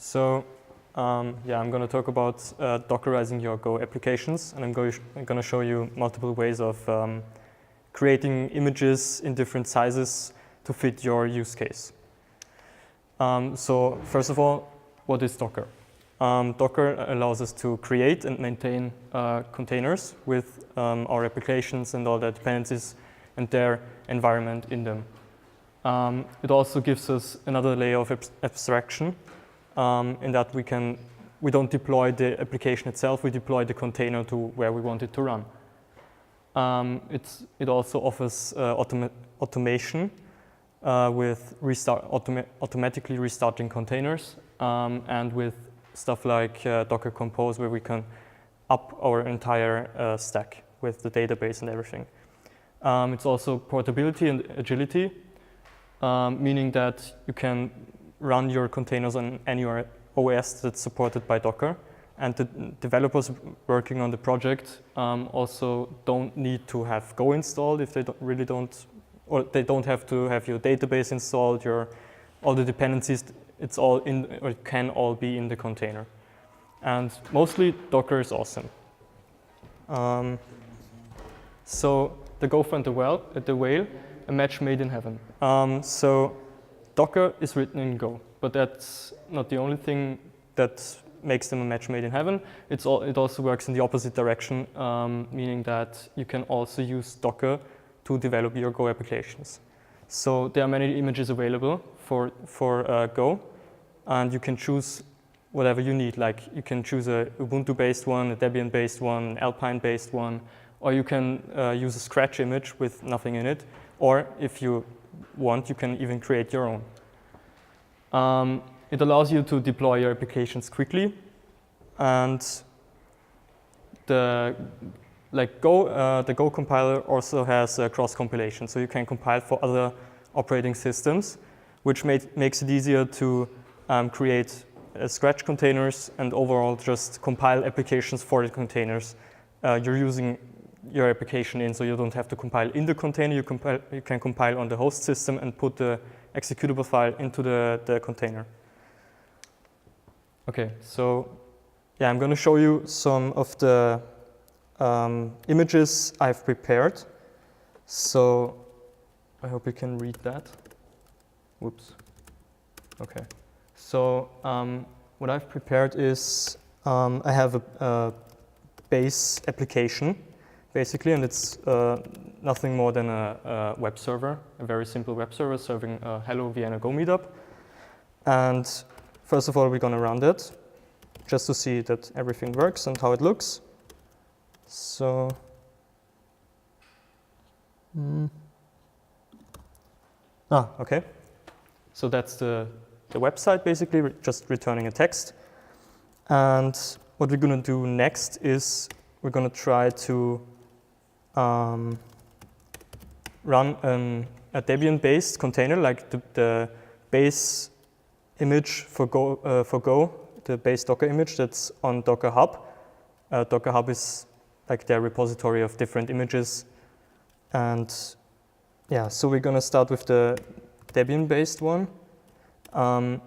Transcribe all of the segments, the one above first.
So yeah, I'm going to talk about Dockerizing your Go applications, and I'm going to show you multiple ways of creating images in different sizes to fit your use case. So first of all, what is Docker? Docker allows us to create and maintain containers with our applications and all the dependencies and their environment in them. It also gives us another layer of abstraction in that we don't deploy the application itself, we deploy the container to where we want it to run. It also offers automation with automatically restarting containers and with stuff like Docker Compose, where we can up our entire stack with the database and everything. It's also portability and agility, meaning that you can run your containers on any OS that's supported by Docker. And the developers working on the project also don't need to have Go installed if they they don't have to have your database installed, all the dependencies. It's all in, or it can all be in the container. And mostly Docker is awesome. So the gopher and the whale, a match made in heaven. So Docker is written in Go, but that's not the only thing that makes them a match made in heaven. It also works in the opposite direction, meaning that you can also use Docker to develop your Go applications. So there are many images available for Go, and you can choose whatever you need. Like you can choose a Ubuntu-based one, a Debian-based one, an Alpine-based one, or you can use a Scratch image with nothing in it. Or if you want, you can even create your own. It allows you to deploy your applications quickly, and the Go compiler also has cross compilation, so you can compile for other operating systems, which makes it easier to create Scratch containers and overall just compile applications for the containers you're using your application in, so you don't have to compile in the container. You can compile on the host system and put the executable file into the container. Okay, so yeah, I'm going to show you some of the images I've prepared. So I hope you can read that. Whoops. Okay. So what I've prepared is I have a base application, basically, and it's nothing more than a web server, a very simple web server serving a Hello Vienna Go meetup. And first of all, we're going to run it just to see that everything works and how it looks. So, okay. So that's the website, basically, just returning a text. And what we're going to do next is we're going to try to run a Debian-based container, like the base image for Go, the base Docker image that's on Docker Hub. Docker Hub is like their repository of different images. And yeah, so we're going to start with the Debian-based one. So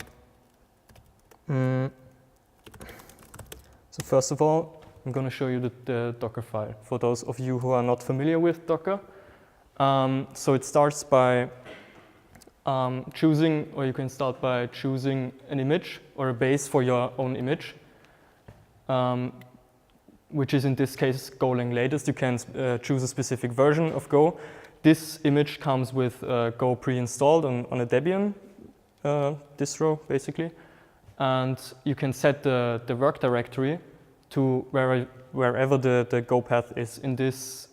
first of all, I'm going to show you the Docker file for those of you who are not familiar with Docker. So it starts by you can start by choosing an image or a base for your own image, which is in this case Golang latest. You can choose a specific version of Go. This image comes with Go pre-installed on a Debian distro, basically. And you can set the work directory to wherever the Go path is in this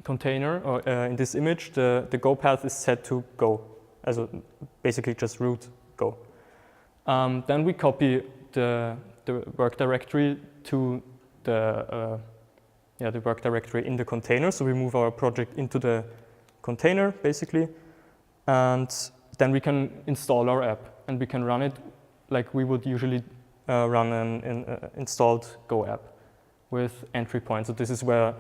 container, or in this image. The Go path is set to Go, as basically just root Go. Then we copy the work directory to the work directory in the container. So we move our project into the container, basically. And then we can install our app, and we can run it like we would usually run an installed Go app with entry point. So this is where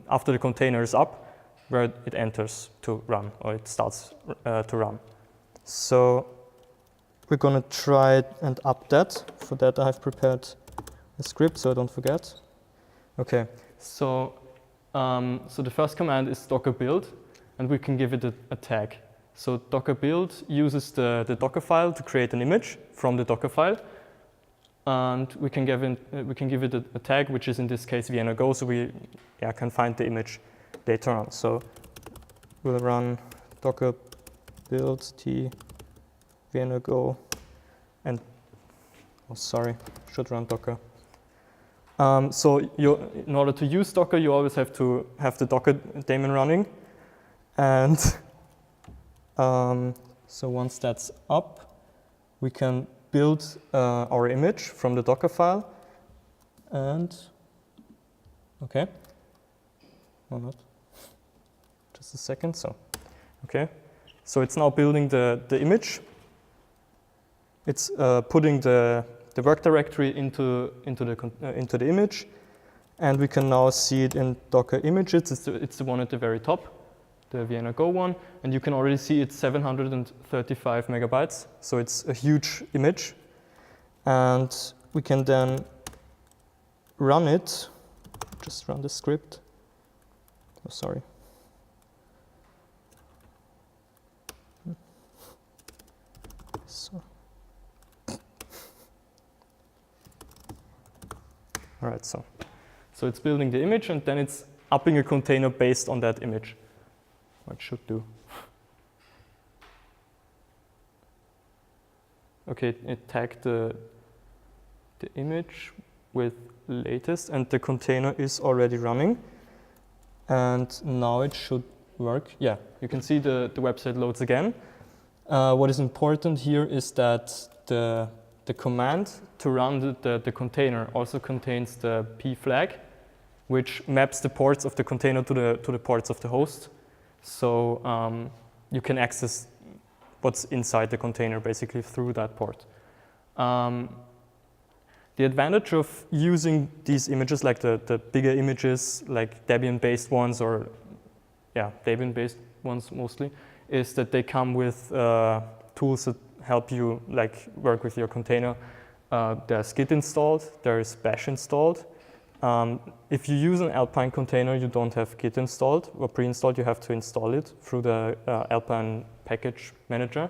after the container is up, where it enters to run, or it starts to run. So we're going to try and up that. For that, I've prepared a script so I don't forget. Okay, so the first command is docker build, and we can give it a tag. So docker build uses the Docker file to create an image from the Docker file, and we can give it a tag, which is in this case Vienna Go, so we can find the image later on. So we'll run docker build t Vienna Go, and should run docker. So in order to use Docker, you always have to have the Docker daemon running, and so once that's up, we can build our image from the Docker file, and okay, or not, just a second, so okay. So it's now building the image. It's putting the work directory into the image, and we can now see it in Docker images. It's the one at the very top, the Vienna Go one, and you can already see it's 735 megabytes, so it's a huge image. And we can then run it, just run the script. Oh, sorry. So. All right, so it's building the image, and then it's upping a container based on that image. What it should do. Okay, it tagged the image with latest, and the container is already running. And now it should work. Yeah, you can see the website loads again. What is important here is that the command to run the container also contains the p flag, which maps the ports of the container to the ports of the host. So you can access what's inside the container basically through that port. The advantage of using these images, like the bigger images, like Debian-based ones, or Debian-based ones mostly, is that they come with tools that help you work with your container. There's Git installed, there's Bash installed. If you use an Alpine container, you don't have Git installed or pre-installed. You have to install it through the Alpine package manager.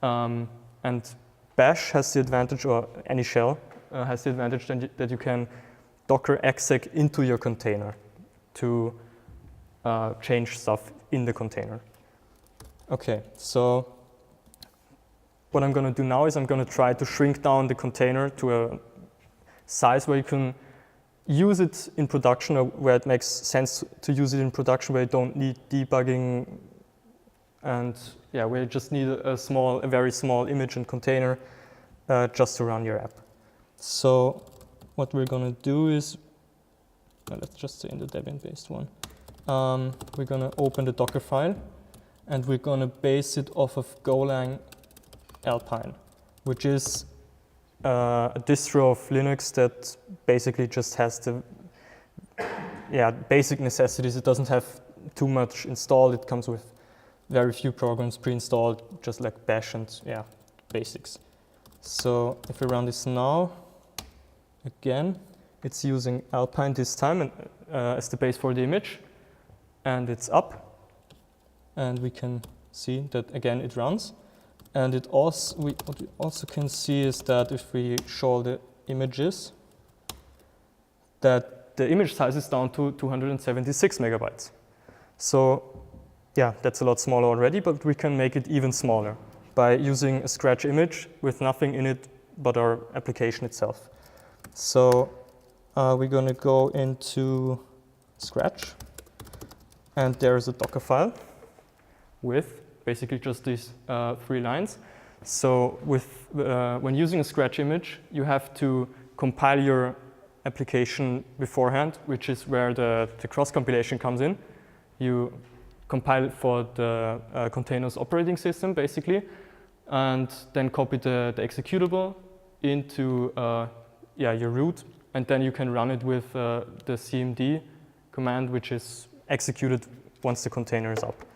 And Bash has the advantage, or any shell has the advantage that you can Docker exec into your container to change stuff in the container. Okay, so what I'm going to do now is I'm going to try to shrink down the container to a size where you can use it in production, or where it makes sense to use it in production, where you don't need debugging, and where you just need a very small image and container just to run your app. So what we're going to do is, let's just say in the Debian-based one, we're going to open the Docker file, and we're going to base it off of Golang Alpine, which is a distro of Linux that basically just has the basic necessities. It doesn't have too much installed. It comes with very few programs pre-installed, just like Bash and basics. So if we run this now, again, it's using Alpine this time as the base for the image, and it's up. And we can see that again it runs. And what we also can see is that if we show the images, that the image size is down to 276 megabytes. So that's a lot smaller already, but we can make it even smaller by using a Scratch image with nothing in it but our application itself. So we're going to go into Scratch, and there's a Docker file with basically just these 3 lines. So when using a Scratch image, you have to compile your application beforehand, which is where the cross-compilation comes in. You compile for the container's operating system, basically, and then copy the executable into your root, and then you can run it with the cmd command, which is executed once the container is up.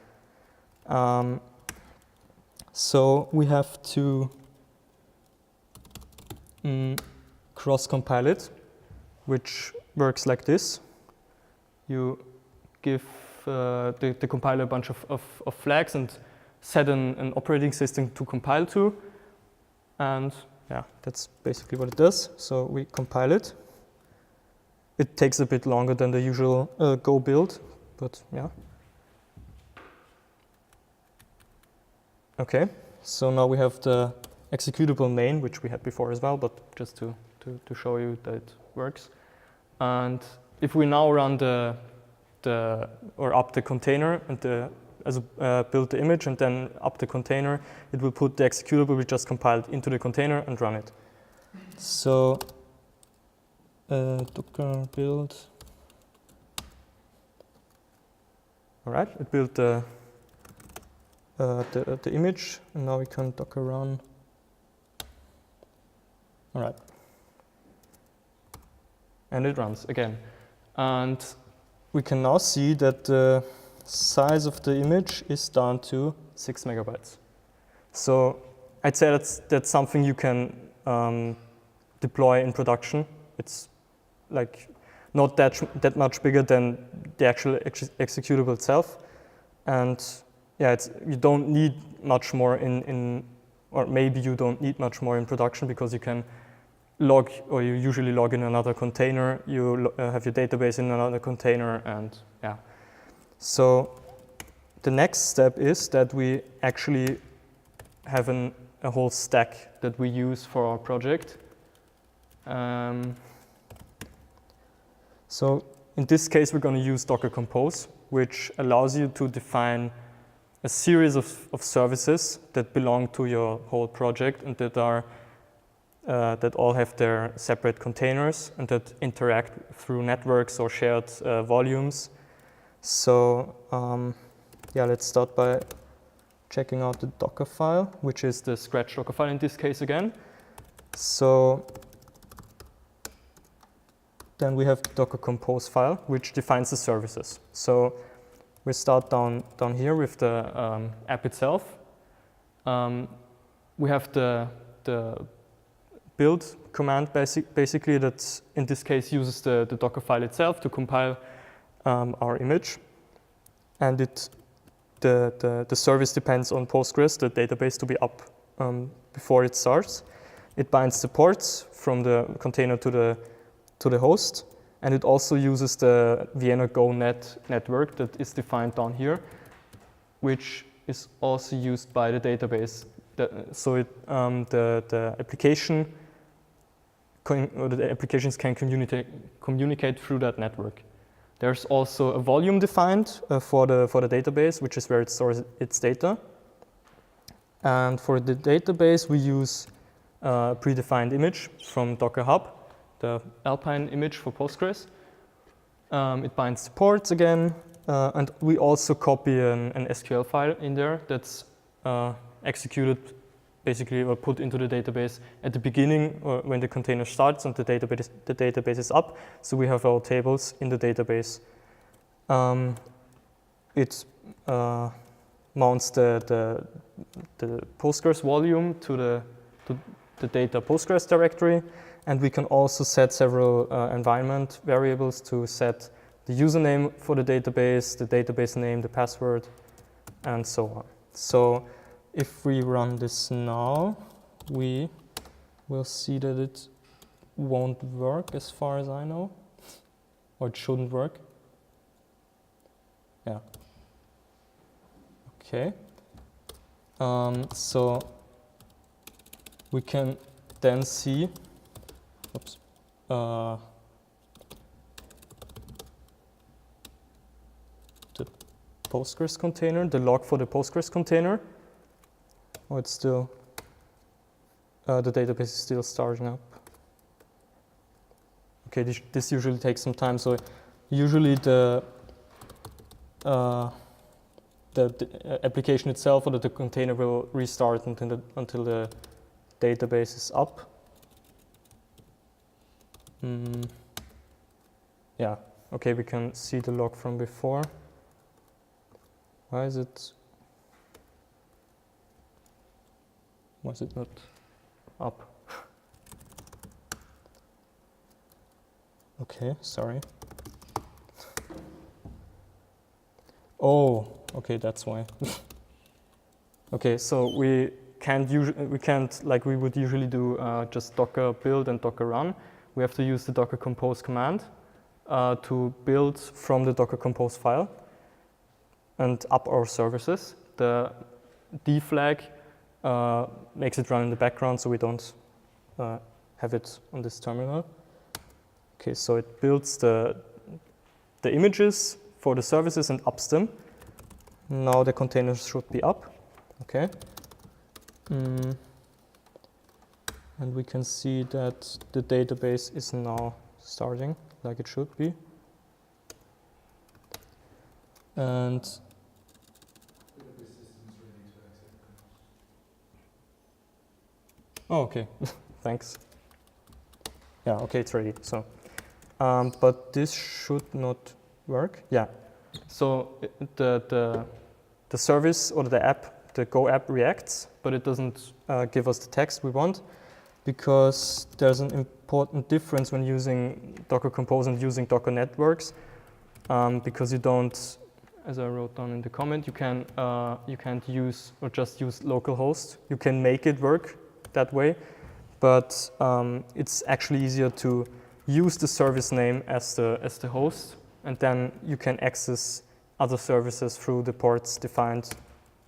So we have to cross-compile it, which works like this. You give the compiler a bunch of flags and set an operating system to compile to. And yeah, that's basically what it does. So we compile it. It takes a bit longer than the usual Go build, but yeah. Okay, so now we have the executable main, which we had before as well, but just to show you that it works. And if we now run up the container and build the image and then up the container, it will put the executable we just compiled into the container and run it. So docker build. All right, it built the image, and now we can docker run. All right, and it runs again, and we can now see that the size of the image is down to 6 megabytes. So I'd say that's something you can deploy in production. It's like not that much bigger than the actual executable itself, and yeah, you don't need much more or maybe you don't need much more in production because you can log, or you usually log in another container, you have your database in another container, and yeah. So the next step is that we actually have a whole stack that we use for our project. So in this case, we're going to use Docker Compose, which allows you to define a series of services that belong to your whole project and that all have their separate containers and that interact through networks or shared volumes. So yeah, let's start by checking out the Docker file, which is the Scratch Docker file in this case again. So then we have the Docker Compose file, which defines the services. So we start down here with the app itself. We have the build command basically that in this case uses the Docker file itself to compile our image. And the service depends on Postgres, the database, to be up before it starts. It binds the ports from the container to the host. And it also uses the Vienna GoNet network that is defined down here, which is also used by the database. So the applications can communicate through that network. There's also a volume defined for the database, which is where it stores its data. And for the database, we use a predefined image from Docker Hub, the Alpine image for Postgres. It binds the ports again, and we also copy an SQL file in there that's executed basically or put into the database at the beginning or when the container starts and the database is up. So we have our tables in the database. It mounts the Postgres volume to the data Postgres directory. And we can also set several environment variables to set the username for the database name, the password, and so on. So if we run this now, we will see that it won't work as far as I know, or it shouldn't work. Yeah. Okay. So we can then see the Postgres container, the log for the Postgres container. Oh, it's still, the database is still starting up. Okay, this usually takes some time. So usually the application itself or the container will restart until the database is up. Yeah, okay, we can see the log from before. Why is it not up? Okay, sorry. Oh, okay, that's why. Okay, so we can't like we would usually do just Docker build and Docker run. We have to use the Docker compose command to build from the Docker compose file and up our services. The D flag makes it run in the background so we don't have it on this terminal. Okay, so it builds the images for the services and ups them. Now the containers should be up. Okay. And we can see that the database is now starting like it should be. And oh, okay, thanks. Yeah, okay, it's ready. So, but this should not work. Yeah. So the service or the app, the Go app reacts, but it doesn't give us the text we want because there's an important difference when using Docker Compose and using Docker networks because you don't, as I wrote down in the comment, you can't use or just use localhost. You can make it work that way, but it's actually easier to use the service name as the host, and then you can access other services through the ports defined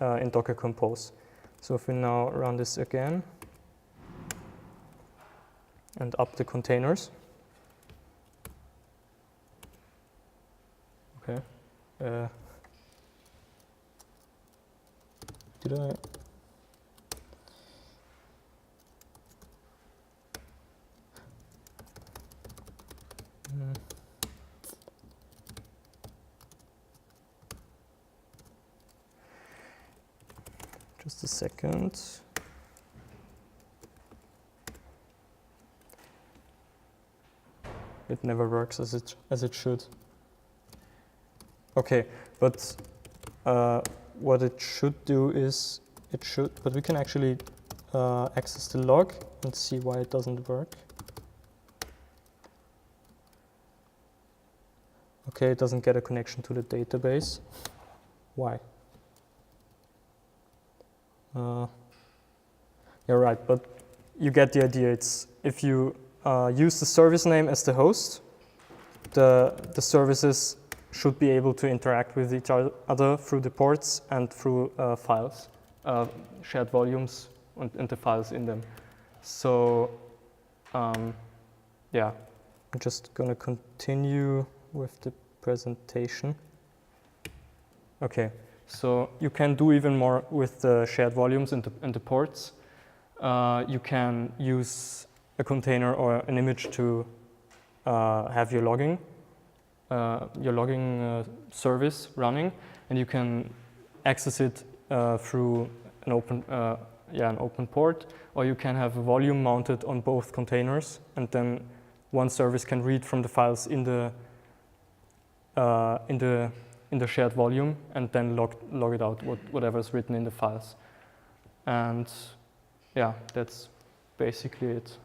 in Docker Compose. So if we now run this again and up the containers. Okay. Did I? Just a second. It never works as it should. Okay, but what it should do is but we can actually access the log and see why it doesn't work. Okay, it doesn't get a connection to the database. Why? You're right, but you get the idea. It's if you use the service name as the host, the services should be able to interact with each other through the ports and through files, shared volumes and the files in them. So yeah, I'm just going to continue with the presentation. Okay, so you can do even more with the shared volumes and the ports. You can use a container or an image to have your logging service running, and you can access it through an open port, or you can have a volume mounted on both containers, and then one service can read from the files in the shared volume, and then log it out, whatever is written in the files. And yeah, that's basically it.